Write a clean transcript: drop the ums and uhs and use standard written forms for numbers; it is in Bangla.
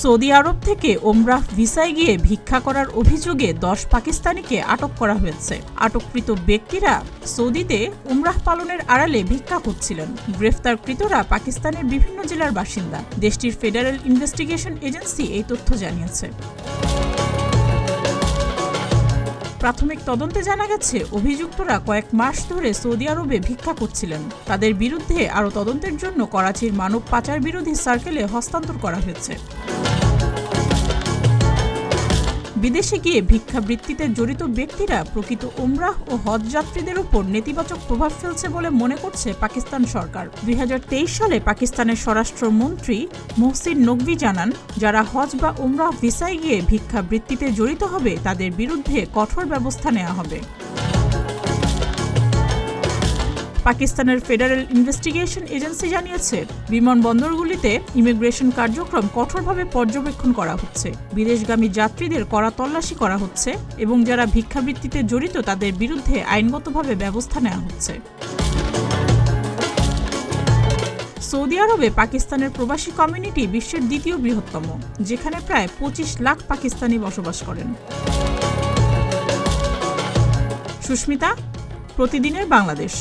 সৌদি আরব থেকে ওমরাহ ভিসায় গিয়ে ভিক্ষা করার অভিযোগে 10 পাকিস্তানিকে আটক করা হয়েছে। আটককৃত ব্যক্তিরা সৌদিতে উমরাহ পালনের আড়ালে ভিক্ষা করছিলেন। গ্রেফতারকৃতরা পাকিস্তানের বিভিন্ন জেলার বাসিন্দা। দেশটির ফেডারেল ইনভেস্টিগেশন এজেন্সি এই তথ্য জানিয়েছে। প্রাথমিক তদন্তে জানা গেছে, অভিযুক্তরা কয়েক মাস ধরে সৌদি আরবে ভিক্ষা করছিলেন। তাদের বিরুদ্ধে আরও তদন্তের জন্য করাচির মানব পাচার বিরোধী সার্কেলে হস্তান্তর করা হয়েছে। বিদেশে গিয়ে ভিক্ষাবৃত্তিতে জড়িত ব্যক্তিরা প্রকৃত উমরাহ ও হজ যাত্রীদের উপর নেতিবাচক প্রভাব ফেলছে বলে মনে করছে পাকিস্তান সরকার। 2023 সালে পাকিস্তানের স্বরাষ্ট্রমন্ত্রী মোহসিন নকভি জানান, যারা হজ বা উমরাহ ভিসায় গিয়ে ভিক্ষাবৃত্তিতে জড়িত হবে তাদের বিরুদ্ধে কঠোর ব্যবস্থা নেওয়া হবে। পাকিস্তানের ফেডারেল ইনভেস্টিগেশন এজেন্সি জানিয়েছে, বিমানবন্দরগুলিতে ইমিগ্রেশন কার্যক্রম কঠোরভাবে পর্যবেক্ষণ করা হচ্ছে। বিদেশগামী যাত্রীদের কড়া তল্লাশি করা হচ্ছে এবং যারা ভিক্ষাবৃত্তিতে জড়িত তাদের বিরুদ্ধে আইনগতভাবে ব্যবস্থা নেওয়া হচ্ছে। সৌদি আরবে পাকিস্তানের প্রবাসী কমিউনিটি বিশ্বের দ্বিতীয় বৃহত্তম, যেখানে প্রায় 25 লাখ পাকিস্তানি বসবাস করেন। সুস্মিতা, প্রতিদিনের বাংলাদেশ।